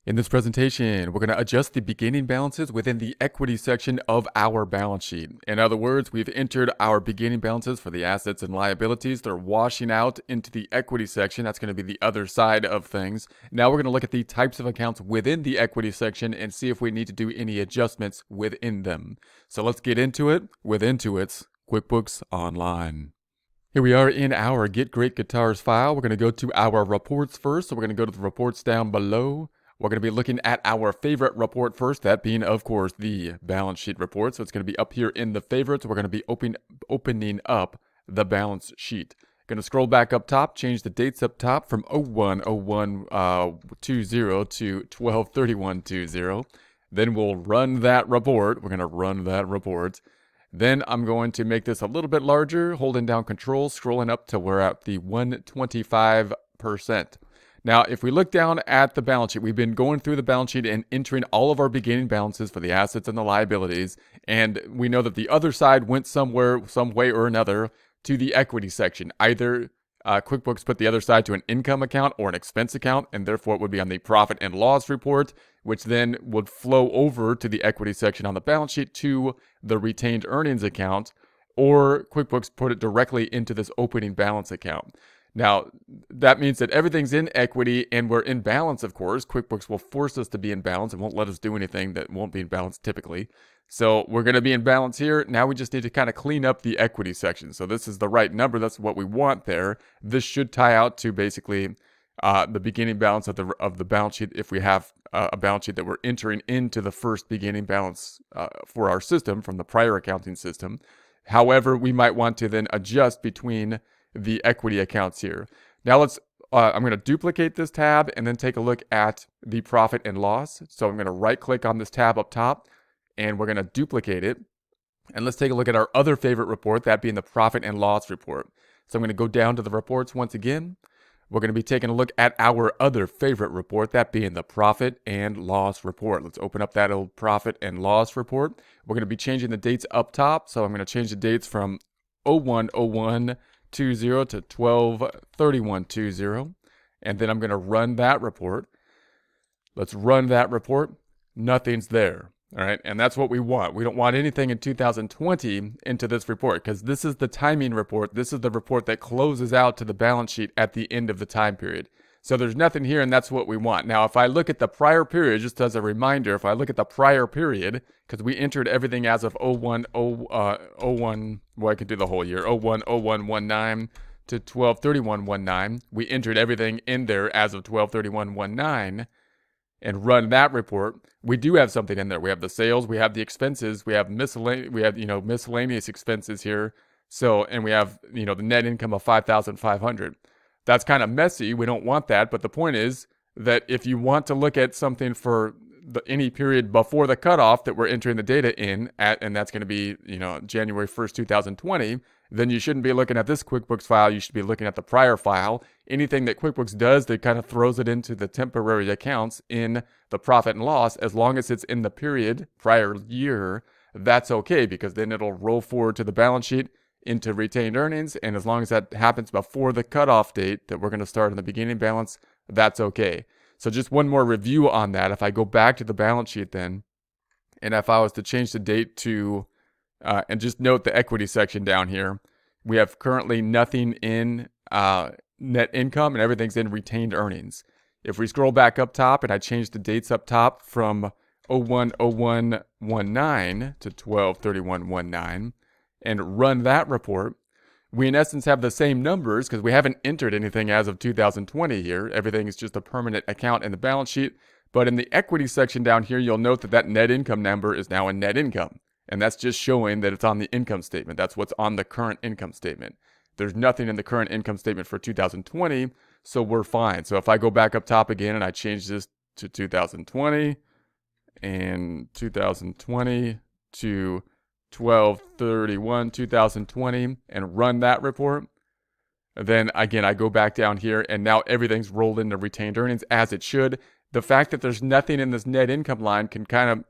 In this presentation, we're going to adjust the beginning balances within the equity section of our balance sheet. In other words, we've entered our beginning balances for the assets and liabilities. They're washing out into the equity section. That's going to be the other side of things. Now we're going to look at the types of accounts within the equity section and see if we need to do any adjustments within them. So let's get into it with Intuit's QuickBooks Online. Here we are in our Get Great Guitars file. We're going to go to our reports first. So we're going to go to the reports down below. We're going to be looking at our favorite report first, that being, of course, the balance sheet report. So it's going to be up here in the favorites. We're going to be opening up the balance sheet. Going to scroll back up top, change the dates up top from 01/01/20 to 12/31/20. Then we'll run that report. We're going to run that report. Then I'm going to make this a little bit larger, holding down Control, scrolling up till we're at the 125%. Now, if we look down at the balance sheet, we've been going through the balance sheet and entering all of our beginning balances for the assets and the liabilities. And we know that the other side went somewhere, some way or another, to the equity section. Either QuickBooks put the other side to an income account or an expense account, and therefore it would be on the profit and loss report, which then would flow over to the equity section on the balance sheet to the retained earnings account, or QuickBooks put it directly into this opening balance account. Now, that means that everything's in equity and we're in balance, of course. QuickBooks will force us to be in balance and won't let us do anything that won't be in balance typically. So we're going to be in balance here. Now we just need to kind of clean up the equity section. So this is the right number. That's what we want there. This should tie out to basically the beginning balance of the balance sheet if we have a balance sheet that we're entering into the first beginning balance for our system from the prior accounting system. However, we might want to then adjust between the equity accounts here. Now I'm going to duplicate this tab and then take a look at the profit and loss. So I'm going to right click on this tab up top and we're going to duplicate it. And let's take a look at our other favorite report, that being the profit and loss report. So I'm going to go down to the reports once again. We're going to be taking a look at our other favorite report, that being the profit and loss report. Let's open up that old profit and loss report. We're going to be changing the dates up top. So I'm going to change the dates from 01/01/20 to 12/31/20, and then I'm going to run that report. Let's run that report. Nothing's there. All right, and that's what we want. We don't want anything in 2020 into this report because this is the timing report. This is the report that closes out to the balance sheet at the end of the time period. So there's nothing here, and that's what we want. Now, if I look at the prior period, just as a reminder, if I look at the prior period, because we entered everything as of 01, well, I could do the whole year, 01/01/19 to 12/31/19. We entered everything in there as of 12/31/19 and run that report. We do have something in there. We have the sales, we have the expenses, we have miscellaneous expenses here. So, and we have, the net income of 5,500. That's kind of messy. We don't want that. But the point is that if you want to look at something for any period before the cutoff that we're entering the data in at, and that's going to be, January 1st, 2020, then you shouldn't be looking at this QuickBooks file. You should be looking at the prior file. Anything that QuickBooks does that kind of throws it into the temporary accounts in the profit and loss, as long as it's in the period prior year, that's okay, because then it'll roll forward to the balance sheet into retained earnings, and as long as that happens before the cutoff date that we're going to start in the beginning balance, that's okay. So just one more review on that. If I go back to the balance sheet then, and if I was to change the date to, and just note the equity section down here, we have currently nothing in net income and everything's in retained earnings. If we scroll back up top and I change the dates up top from 01/01/19 to 12/31/19, and run that report, we in essence have the same numbers because we haven't entered anything as of 2020 here. Everything is just a permanent account in the balance sheet. But in the equity section down here, you'll note that net income number is now in net income. And that's just showing that it's on the income statement. That's what's on the current income statement. There's nothing in the current income statement for 2020, so we're fine. So if I go back up top again and I change this to 2020 and 2020 to 12/31/2020 and run that report, then again I go back down here and now everything's rolled into retained earnings as it should. The fact that there's nothing in this net income line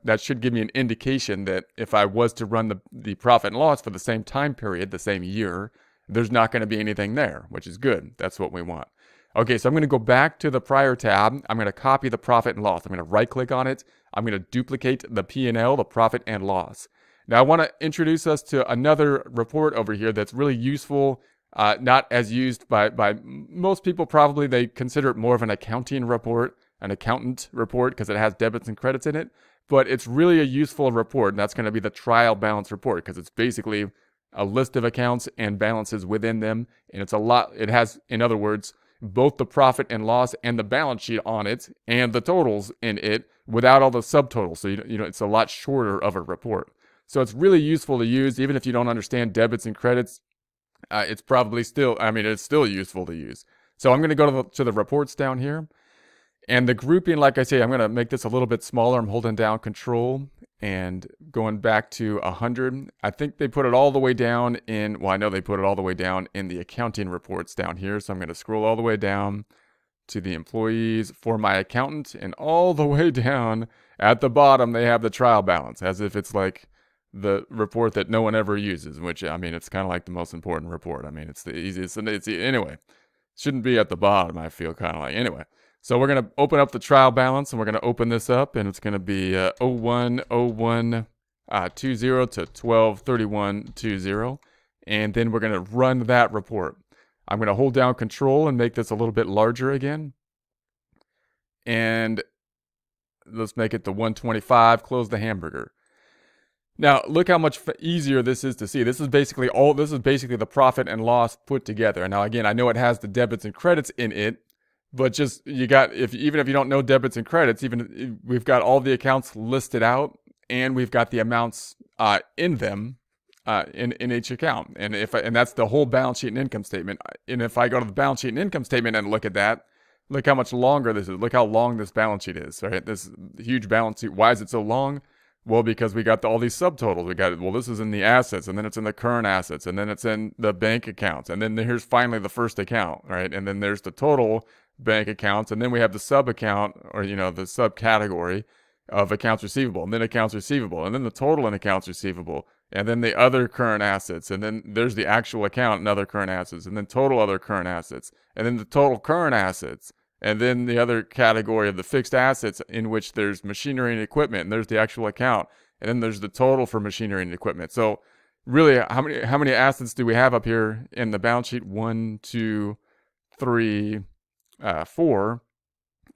that should give me an indication that if I was to run the profit and loss for the same time period, the same year, there's not going to be anything there, which is good. That's what we want. Okay, so I'm going to go back to the prior tab. I'm going to copy the profit and loss. I'm going to right click on it. I'm going to duplicate the P&L, the profit and loss. Now I want to introduce us to another report over here that's really useful, not as used by most people. Probably they consider it more of an accounting report, an accountant report, because it has debits and credits in it. But it's really a useful report, and that's going to be the trial balance report, because it's basically a list of accounts and balances within them. And it's a lot. It has, in other words, both the profit and loss and the balance sheet on it and the totals in it without all the subtotals. So, it's a lot shorter of a report. So it's really useful to use, even if you don't understand debits and credits. It's probably still, it's still useful to use. So I'm going to go to the reports down here. And the grouping, like I say, I'm going to make this a little bit smaller. I'm holding down Control and going back to 100. I think they put it all the way down I know they put it all the way down in the accounting reports down here. So I'm going to scroll all the way down to the employees for my accountant, and all the way down at the bottom, they have the trial balance, as if it's like the report that no one ever uses, which, it's kind of like the most important report. It's the easiest, and anyway, shouldn't be at the bottom, I feel kind of like. Anyway, so we're going to open up the trial balance, and we're going to open this up, and it's going to be 01/01/20 to 12/31/20, and then we're going to run that report. I'm going to hold down Control and make this a little bit larger again, and let's make it to 125, close the hamburger. Now, look how much easier this is to see. This is basically the profit and loss put together. And now, again, I know it has the debits and credits in it, but just even if you don't know debits and credits, we've got all the accounts listed out, and we've got the amounts in them in each account. And that's the whole balance sheet and income statement. And if I go to the balance sheet and income statement and look at that, look how much longer this is. Look how long this balance sheet is. Right, this huge balance sheet. Why is it so long? Well, because we got all these subtotals. This is in the assets, and then it's in the current assets, and then it's in the bank accounts, and then here's finally the first account, right? And then there's the total bank accounts, and then we have the sub account, or the subcategory of accounts receivable, and then accounts receivable, and then the total in accounts receivable, and then the other current assets, and then there's the actual account and other current assets, and then total other current assets, and then the total current assets. And then the other category of the fixed assets, in which there's machinery and equipment, and there's the actual account, and then there's the total for machinery and equipment. So really, how many assets do we have up here in the balance sheet? 1, 2, 3, 4,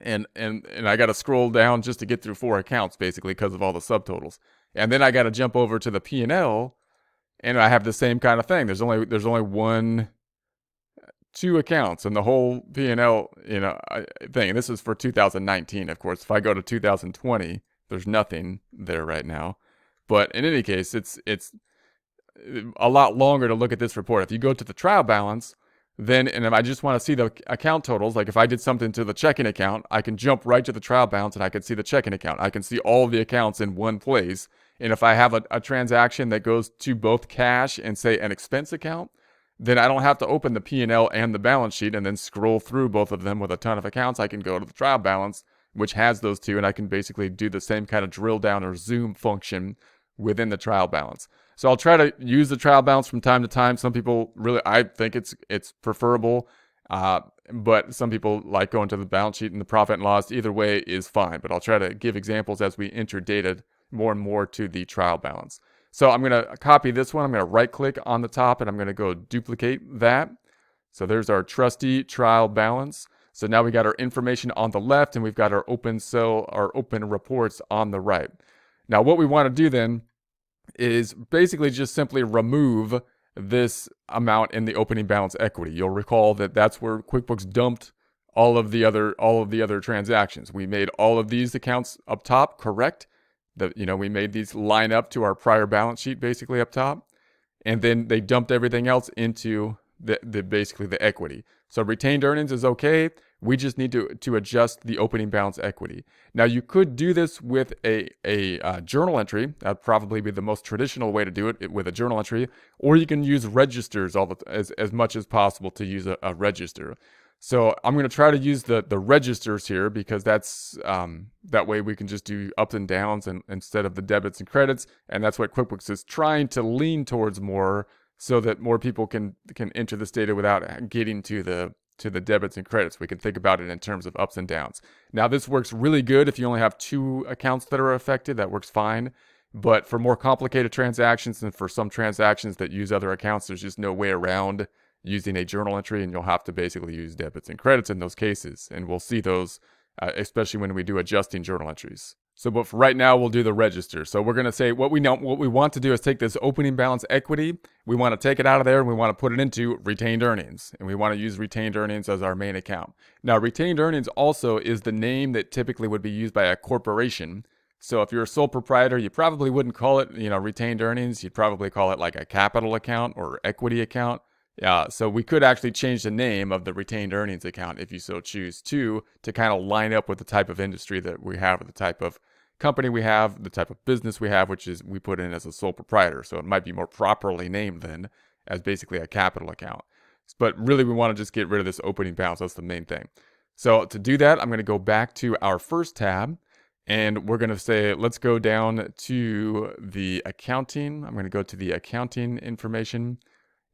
and I got to scroll down just to get through 4 accounts, basically, because of all the subtotals. And then I got to jump over to the P&L, and I have the same kind of thing. There's only 2 accounts and the whole P&L, thing. And this is for 2019, of course. If I go to 2020, there's nothing there right now. But in any case, it's a lot longer to look at this report. If you go to the trial balance, and if I just want to see the account totals, like if I did something to the checking account, I can jump right to the trial balance and I can see the checking account. I can see all the accounts in one place. And if I have a transaction that goes to both cash and, say, an expense account, then I don't have to open the P&L and the balance sheet and then scroll through both of them with a ton of accounts. I can go to the trial balance, which has those two, and I can basically do the same kind of drill down or zoom function within the trial balance. So I'll try to use the trial balance from time to time. Some people I think it's preferable, but some people like going to the balance sheet and the profit and loss. Either way is fine, but I'll try to give examples as we enter data more and more to the trial balance. So I'm going to copy this one. I'm going to right click on the top, and I'm going to go duplicate that. So there's our trustee trial balance. So now we got our information on the left, and we've got our open reports on the right. Now what we want to do then is basically just simply remove this amount in the opening balance equity. You'll recall that that's where QuickBooks dumped all of the other transactions. We made all of these accounts up top correct. We made these line up to our prior balance sheet basically up top, and then they dumped everything else into basically the equity. So retained earnings is okay. We just need to adjust the opening balance equity. Now you could do this with a journal entry. That'd probably be the most traditional way to do it, with a journal entry, or you can use registers as much as possible to use a register. So I'm going to try to use the registers here, because that's that way we can just do ups and downs instead of the debits and credits, and that's what QuickBooks is trying to lean towards more, so that more people can enter this data without getting to the to the debits and credits. We can think about it in terms of ups and downs. Now, this works really good if you only have 2 accounts that are affected. That works fine. But for more complicated transactions and for some transactions that use other accounts, there's just no way around using a journal entry, and you'll have to basically use debits and credits in those cases. And we'll see those, especially when we do adjusting journal entries. So, but for right now, we'll do the register. So we're going to say what we want to do is take this opening balance equity. We want to take it out of there and we want to put it into retained earnings. And we want to use retained earnings as our main account. Now, retained earnings also is the name that typically would be used by a corporation. So if you're a sole proprietor, you probably wouldn't call it, retained earnings. You'd probably call it like a capital account or equity account. So we could actually change the name of the retained earnings account if you so choose to kind of line up with the type of industry that we have, or the type of company we have, the type of business we have, which is we put in as a sole proprietor. So it might be more properly named then as basically a capital account. But really, we want to just get rid of this opening balance. That's the main thing. So to do that, I'm going to go back to our first tab. And we're going to say, let's go down to the accounting. I'm going to go to the accounting information.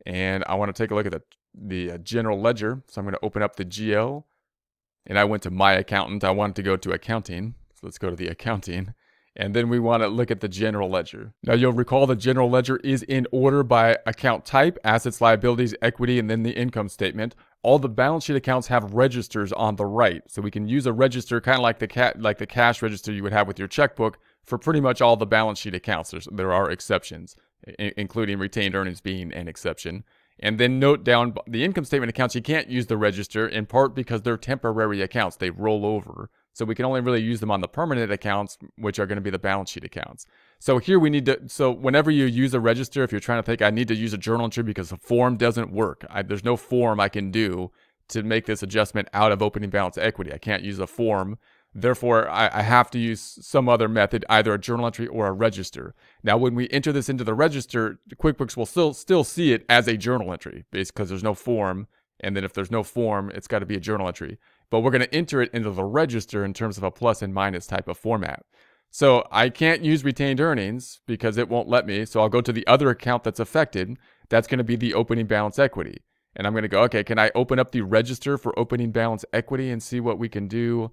And I want to take a look at the general ledger. So I'm going to open up the GL. And I went to my accountant. I wanted to go to accounting. So let's go to the accounting. And then we want to look at the general ledger. Now you'll recall the general ledger is in order by account type, assets, liabilities, equity, and then the income statement. All the balance sheet accounts have registers on the right. So we can use a register kind of like the cash register you would have with your checkbook for pretty much all the balance sheet accounts. There are exceptions, including retained earnings being an exception. And then note down the income statement accounts, you can't use the register in part because they're temporary accounts. They roll over. So we can only really use them on the permanent accounts, which are going to be the balance sheet accounts. So here we need to, so whenever you use a register, if you're trying to think, I need to use a journal entry because a form doesn't work. There's no form I can do to make this adjustment out of opening balance equity. I can't use a form. Therefore, I have to use some other method, either a journal entry or a register. Now, when we enter this into the register, QuickBooks will still see it as a journal entry, because there's no form. And then if there's no form, it's got to be a journal entry. But we're going to enter it into the register in terms of a plus and minus type of format. So I can't use retained earnings because it won't let me. So I'll go to the other account that's affected. That's going to be the opening balance equity. And I'm going to go, okay, can I open up the register for opening balance equity and see what we can do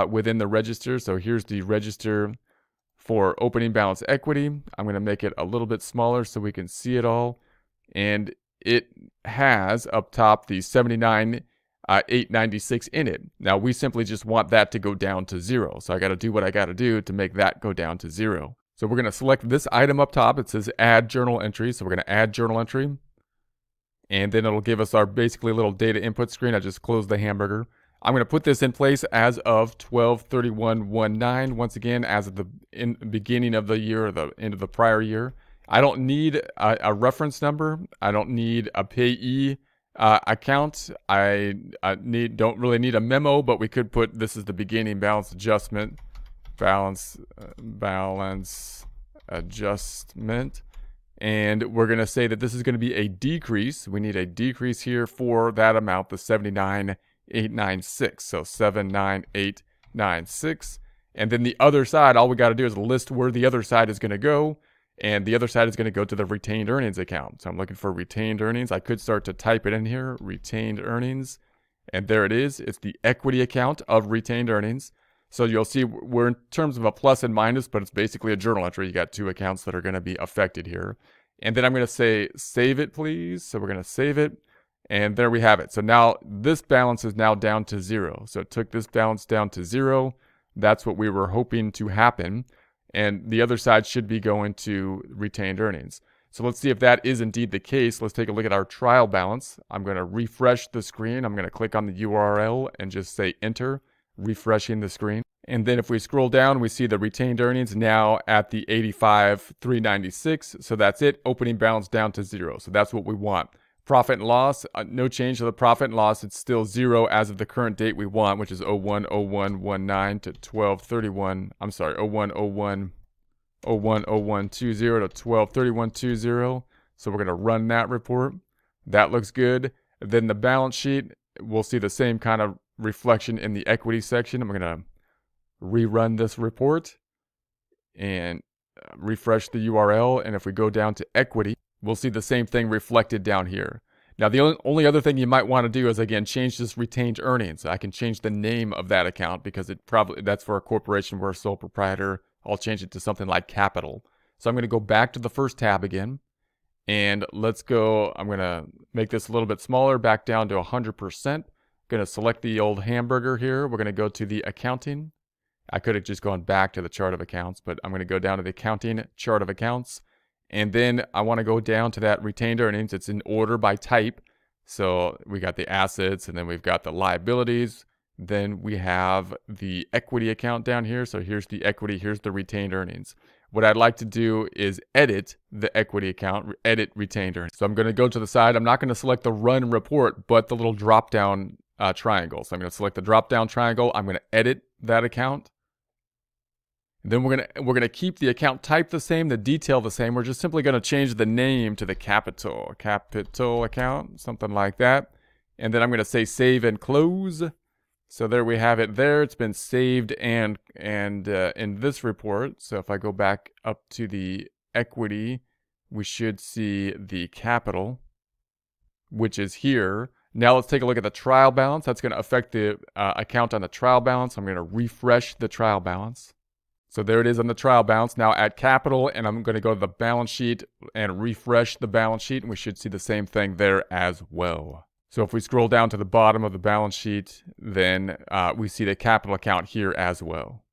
within the register? So here's the register for opening balance equity. I'm going to make it a little bit smaller so we can see it all. And it has up top the 79,896 in it. Now we simply just want that to go down to 0. So I got to do what I got to do to make that go down to 0. So we're going to select this item up top. It says add journal entry. So we're going to add journal entry. And then it'll give us our basically little data input screen. I just closed the hamburger. I'm going to put this in place as of 12/31/19. Once again, as of the beginning of the year or the end of the prior year. I don't need a reference number. I don't need a payee account. I don't really need a memo, but we could put this is the beginning balance adjustment, balance adjustment. And we're going to say that this is going to be a decrease. We need a decrease here for that amount, the 79,896. So 79896. And then the other side, all we got to do is list where the other side is going to go. And the other side is going to go to the retained earnings account. So I'm looking for retained earnings. I could start to type it in here, retained earnings. And there it is. It's the equity account of retained earnings. So you'll see we're in terms of a plus and minus, but it's basically a journal entry. You got 2 accounts that are going to be affected here. And then I'm going to say, save it, please. So we're going to save it. And there we have it. So now this balance is now down to 0. So it took this balance down to 0. That's what we were hoping to happen. And the other side should be going to retained earnings. So let's see if that is indeed the case. Let's take a look at our trial balance. I'm going to refresh the screen. I'm going to click on the URL and just say enter, refreshing the screen. And then if we scroll down, we see the retained earnings now at the 85,396. So that's it. Opening balance down to 0. So that's what we want. Profit and loss, no change to the profit and loss. It's still 0 as of the current date we want, which is 01/01/19 to 12/31. I'm sorry, 01/01/01/20 to 12/31/20. So we're going to run that report. That looks good. Then the balance sheet, we'll see the same kind of reflection in the equity section. I'm going to rerun this report and refresh the URL. And if we go down to equity, we'll see the same thing reflected down here. Now, the only other thing you might want to do is, again, change this retained earnings. I can change the name of that account because that's for a corporation. We're a sole proprietor. I'll change it to something like capital. So I'm going to go back to the first tab again. And let's go, I'm going to make this a little bit smaller, back down to 100%. Going to select the old hamburger here. We're going to go to the accounting. I could have just gone back to the chart of accounts, but I'm going to go down to the accounting chart of accounts. And then I want to go down to that retained earnings. It's in order by type. So we got the assets, and then we've got the liabilities. Then we have the equity account down here. So here's the equity, here's the retained earnings. What I'd like to do is edit the equity account, edit retained earnings. So I'm going to go to the side. I'm not going to select the run report, but the little drop down triangle. So I'm going to select the drop down triangle. I'm going to edit that account. Then we're gonna keep the account type the same, the detail the same. We're just simply gonna change the name to the capital account, something like that. And then I'm gonna say save and close. So there we have it there. It's been saved and in this report. So if I go back up to the equity, we should see the capital, which is here. Now let's take a look at the trial balance. That's gonna affect the account on the trial balance. I'm gonna refresh the trial balance. So there it is on the trial balance. Now at capital, and I'm going to go to the balance sheet and refresh the balance sheet, and we should see the same thing there as well. So if we scroll down to the bottom of the balance sheet, then we see the capital account here as well.